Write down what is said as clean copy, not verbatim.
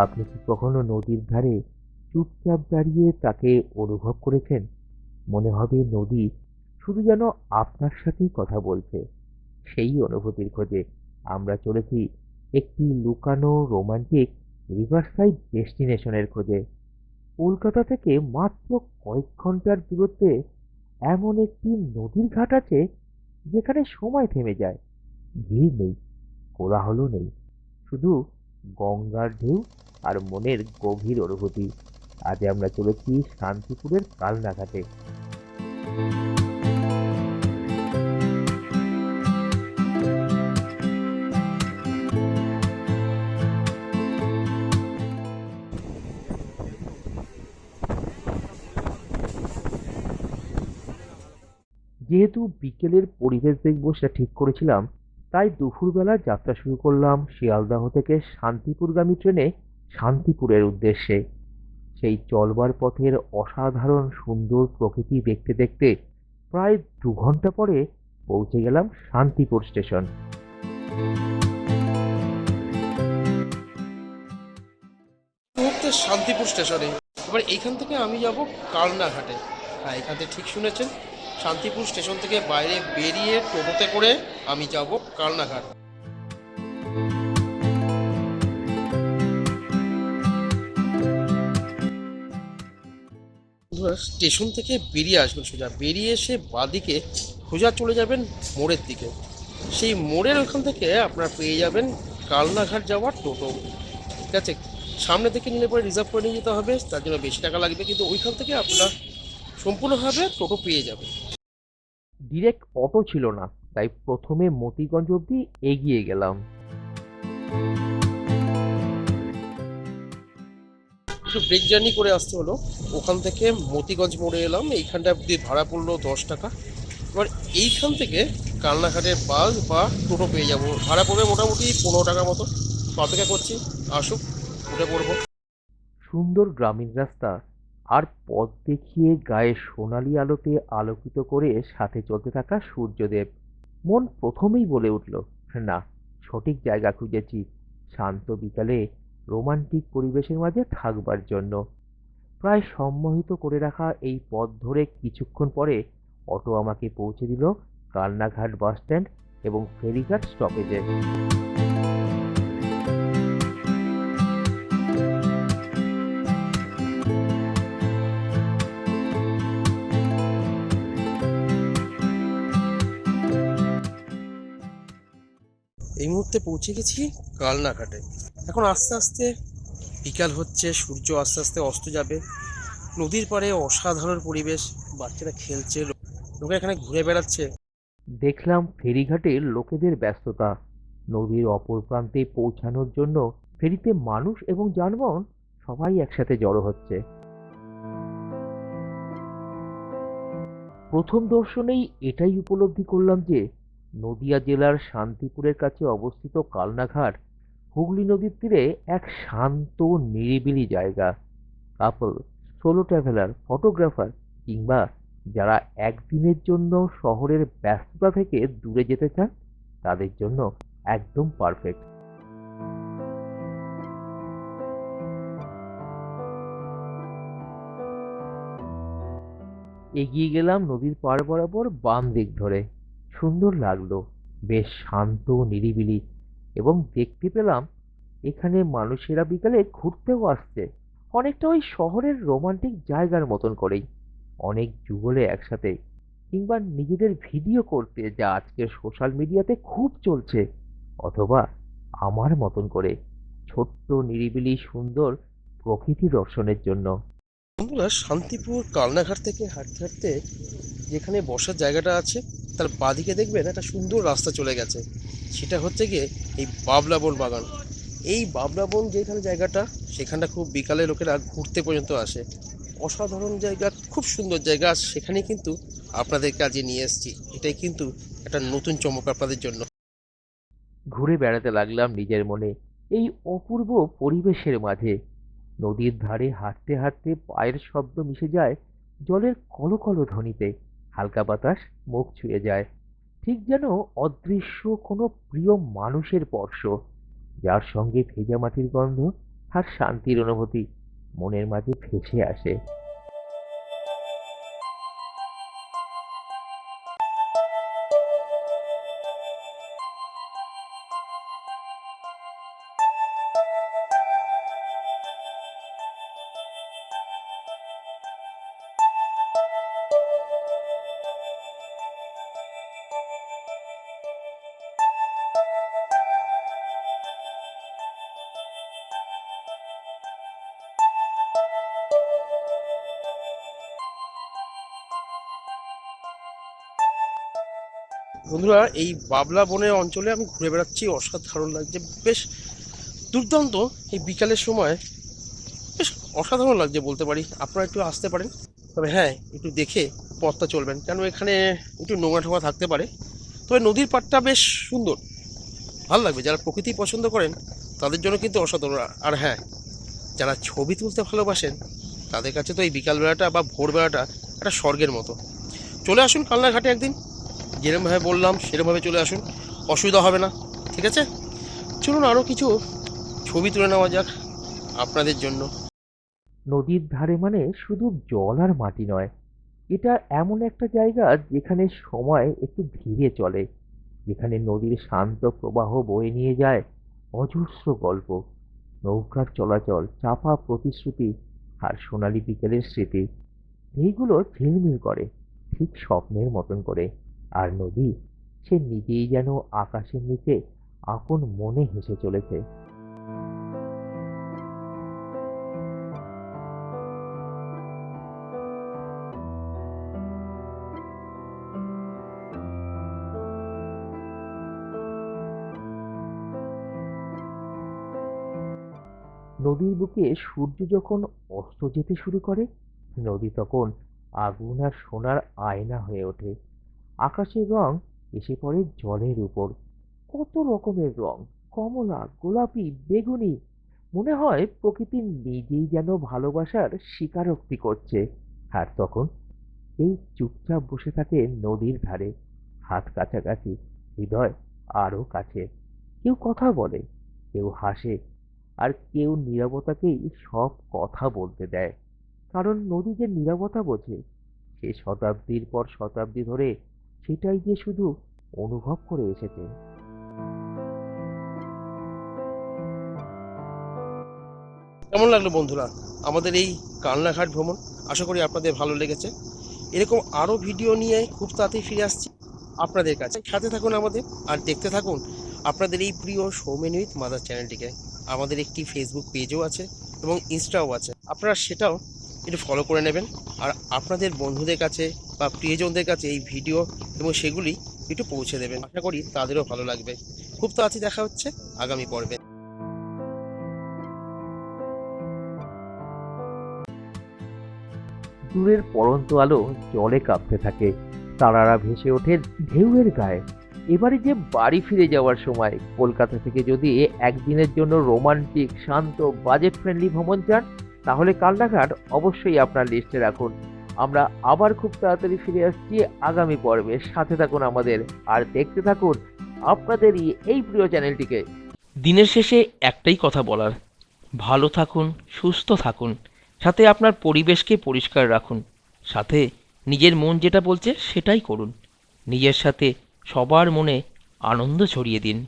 আপনি কি কখনো নদীর ধারে চুপচাপ দাঁড়িয়ে তাকে অনুভব করেছেন? মনে হবে নদী শুধু যেন আপনার সাথেই কথা বলছে। সেই অনুভূতির খোঁজে আমরা চলেছি একটি লুকানো রোমান্টিক রিভারসাইড ডেস্টিনেশনের খোঁজে। কলকাতা থেকে মাত্র কয়েক ঘন্টার দূরত্বে এমন একটি নদীর ঘাট আছে যেখানে সময় থেমে যায়। ভিড় নেই, কোলাহলও নেই, শুধু গঙ্গার ঢেউ আর মনের গভীর অনুভূতি। আজ আমরা চলেছি শান্তিপুরের কালনা ঘাটে। যেহেতু বিকেলের পরিবেশ দেখবো সেটা ঠিক করেছিলাম, তাই দুপুরবেলা যাত্রা শুরু করলাম শিয়ালদাহ থেকে শান্তিপুরগামী ট্রেনে শান্তিপুরের উদ্দেশ্যে। সেই চলবার পথের অসাধারণ সুন্দর প্রকৃতি দেখতে দেখতে প্রায় 2 ঘন্টা পরে পৌঁছে গেলাম শান্তিপুর স্টেশন। মুহূর্তে শান্তিপুর স্টেশনে। এবার এইখান থেকে আমি যাব কালনা ঘাটে। হ্যাঁ, এখান থেকে ঠিক শুনেছেন। শান্তিপুর স্টেশন থেকে বাইরে বেরিয়ে টোটোতে করে আমি যাব কালনা ঘাট। বন্ধুরা, স্টেশন থেকে বেরিয়ে আসবেন, সোজা বেরিয়ে এসে বাঁদিকে সোজা চলে যাবেন মোড়ের দিকে। সেই মোড়ের ওখান থেকে আপনারা পেয়ে যাবেন কালনা ঘাট যাওয়ার টোটো। ঠিক আছে, সামনে থেকে নিলে পরে রিজার্ভ করে নিয়ে যেতে হবে, তার জন্য বেশি টাকা লাগবে, কিন্তু ওইখান থেকে আপনারা সম্পূর্ণভাবে টোটো পেয়ে যাবেন। ডিরেক্ট অটো ছিল না, তাই প্রথমে মতিগঞ্জ অবধি এগিয়ে গেলাম। একটু ব্রেক জার্নি করে আসতে হলো। ওখান থেকে মতিগঞ্জ মোড়ে এলাম, এইখানটা অব্দি ভাড়া পড়লো 10 টাকা। এবার এইখান থেকে কালনাঘাটের বাস বা টোটো পেয়ে যাব, ভাড়া পড়বে মোটামুটি 15 টাকা মতো। তো অপেক্ষা করছি, আসুক, উঠে পড়বো। সুন্দর গ্রামীণ রাস্তা আর পথ দেখিয়ে গায়ে সোনালি আলোতে আলোকিত করে সাথে চলতে থাকা সূর্যদেব। মন প্রথমেই বলে উঠল, না, সঠিক জায়গা খুঁজেছি শান্ত বিকালে রোমান্টিক পরিবেশের মাঝে থাকবার জন্য। প্রায় সম্মোহিত করে রাখা এই পথ ধরে কিছুক্ষণ পরে অটো আমাকে পৌঁছে দিল কালনাঘাট বাস স্ট্যান্ড এবং ফেরিঘাট স্টপেজে। এই মুহূর্তে পৌঁছে গেছি কালনাঘাটে। এখন আস্তে আস্তে বিকাল হচ্ছে, সূর্য আস্তে আস্তে অস্ত যাবে। নদীর পাড়ে অসাধারণ পরিবেশ, বাচ্চারা খেলছে, লোকেরা এখানে ঘুরে বেড়াচ্ছে। দেখলাম ফেরিঘাটে লোকেদের ব্যস্ততা। নদীর অপর প্রান্তে পৌঁছানোর জন্য ফেরিতে মানুষ এবং যানবাহন সবাই একসাথে জড়ো হচ্ছে। প্রথম দর্শনেই এটাই উপলব্ধি করলাম যে নদিয়া জেলার শান্তিপুরের কাছে অবস্থিত কালনাঘাট হুগলি নদীর তীরে এক শান্ত নিরিবিলি জায়গা। কাপল, সোলো ট্রাভেলার, ফটোগ্রাফার কিংবা যারা একদিনের জন্য শহরের ব্যস্ততা থেকে দূরে যেতে চান তাদের জন্য একদম পারফেক্ট। এগিয়ে গেলাম নদীর পাড় বরাবর বাম দিক ধরে। সুন্দর লাগলো, বেশ শান্ত নিরিবিলি, এবং দেখতে পেলাম এখানে মানুষেরা বিকালে ঘুরতেও আসছে, অনেকটা ওই শহরের রোমান্টিক জায়গার মতন করেই। অনেক যুগলে একসাথে, কিংবা নিজেদের ভিডিও করতে, যা আজকের সোশ্যাল মিডিয়াতে খুব চলছে, অথবা আমার মতন করে ছোট্ট নিরিবিলি সুন্দর প্রকৃতি দর্শনের জন্য। বন্ধুরা, শান্তিপুর কালনাঘাট থেকে হাঁটতে হাঁটতে যেখানে বসার জায়গাটা আছে, তার বাঁদিকে দেখবেন একটা সুন্দর রাস্তা চলে গেছে। সেটা হচ্ছে গিয়ে এই বাবলা বন বাগান। এই বাবলা বন যেখানে জায়গাটা, সেখানটা খুব বিকালে লোকেরা ঘুরতে পর্যন্ত আসে। অসাধারণ জায়গা, খুব সুন্দর জায়গা। আর সেখানে কিন্তু আপনাদের কাজে নিয়ে এসেছি। এটাই কিন্তু একটা নতুন চমক আপনাদের জন্য। ঘুরে বেড়াতে লাগলাম নিজের মনে এই অপূর্ব পরিবেশের মাঝে। নদীর ধারে হাঁটতে হাঁটতে পায়ের শব্দ মিশে যায় জলের কলকল ধ্বনিতে। হালকা বাতাস মুখ ছুঁয়ে যায়, ঠিক যেন অদৃশ্য কোনো প্রিয় মানুষের স্পর্শ, যার সঙ্গে ভেজা মাটির গন্ধ আর শান্তির অনুভূতি মনের মাঝে ভেসে আসে। বন্ধুরা, এই বাবলা বনের অঞ্চলে আমি ঘুরে বেড়াচ্ছি, অসাধারণ লাগছে, বেশ দুর্দান্ত। এই বিকালের সময় বেশ অসাধারণ লাগছে বলতে পারি। আপনারা একটু আসতে পারেন, তবে হ্যাঁ, একটু দেখে পথটা চলবেন, কেন এখানে একটু নোংরা টোঙা থাকতে পারে। তবে নদীর পাড়টা বেশ সুন্দর, ভালো লাগবে। যারা প্রকৃতি পছন্দ করেন তাদের জন্য কিন্তু অসাধারণ। আর হ্যাঁ, যারা ছবি তুলতে ভালোবাসেন তাদের কাছে তো এই বিকালবেলাটা বা ভোরবেলাটা একটা স্বর্গের মতো। চলে আসুন কালনা ঘাটে একদিন, যেরকমভাবে বললাম সেরকমভাবে চলে আসুন, অসুবিধা হবে না। ঠিক আছে, চলুন আরও কিছু ছবি তুলে নেওয়া যাক আপনাদের জন্য। নদীর ধারে মানে শুধু জল আর মাটি নয়, এটা এমন একটা জায়গা যেখানে সময় একটু ধীরে চলে, যেখানে নদীর শান্ত প্রবাহ বয়ে নিয়ে যায় অজস্র গল্প, নৌকার চলাচল, চাপা প্রতিশ্রুতি আর সোনালী বিকেলের স্মৃতি। এইগুলো ঝিলমিল করে ঠিক স্বপ্নের মতন করে। আর নদী, সে নিজেই যেন আকাশের নিচে আপন মনে হেসে চলেছে। নদীর বুকে সূর্য যখন অস্ত যেতে শুরু করে, নদী তখন আগুন আর সোনার আয়না হয়ে ওঠে। আকাশের রং এসে পড়ে জলের উপর, কত রকমের রং, কমলা, গোলাপি, বেগুনি। মনে হয় প্রকৃতি নিজেই যেন ভালোবাসার স্বীকারোক্তি করছে। আর তখন এই চুপচাপ বসে থাকে নদীর ধারে, হাত কাছাকাছি, হৃদয় আরো কাছে। কেউ কথা বলে, কেউ হাসে, আর কেউ নীরবতাকেই সব কথা বলতে দেয়। কারণ নদী যে নীরবতা বোঝে, সে শতাব্দীর পর শতাব্দী ধরে সেটাই যে শুধু অনুভব করে এসেছে। কেমন লাগলো বন্ধুরা আমাদের এই কালনাঘাট ভ্রমণ? আশা করি আপনাদের ভালো লেগেছে। এরকম আরও ভিডিও নিয়ে খুব তাড়াতাড়ি ফিরে আসছি আপনাদের কাছে। সাথে থাকুন আমাদের, আর দেখতে থাকুন আপনাদের এই প্রিয় সৌমেন উইথ মাদার চ্যানেলটিকে। আমাদের একটি ফেসবুক পেজও আছে এবং ইনস্টাও আছে, আপনারা সেটাও একটু ফলো করে নেবেন। আর আপনাদের বন্ধুদের কাছে বা প্রিয়জনদের কাছে এই ভিডিও এবং সেগুলি একটু পৌঁছে দেবেন, আশা করি তাদেরও ভালো লাগবে। খুব তাড়াতাড়ি দেখা হচ্ছে আগামী পর্বে। দূরের পড়ন্ত আলো জলে কাঁপতে থাকে, তারারা ভেসে ওঠে ঢেউয়ের গায়ে। এবারে যে বাড়ি ফিরে যাওয়ার সময়, কলকাতা থেকে যদি একদিনের জন্য রোমান্টিক, শান্ত, বাজেট ফ্রেন্ডলি ভ্রমণ চান, তাহলে কালনাঘাট অবশ্যই আপনার লিস্টে রাখুন। আমরা আবার খুব তাড়াতাড়ি ফিরে আসছি আগামী পর্বে। সাথে থাকুন আমাদের, আর দেখতে থাকুন আপনাদেরই এই প্রিয় চ্যানেলটিকে। দিনের শেষে একটাই কথা বলার, ভালো থাকুন, সুস্থ থাকুন, সাথে আপনার পরিবেশকে পরিষ্কার রাখুন, সাথে নিজের মন যেটা বলছে সেটাই করুন, নিজের সাথে সবার মনে আনন্দ ছড়িয়ে দিন।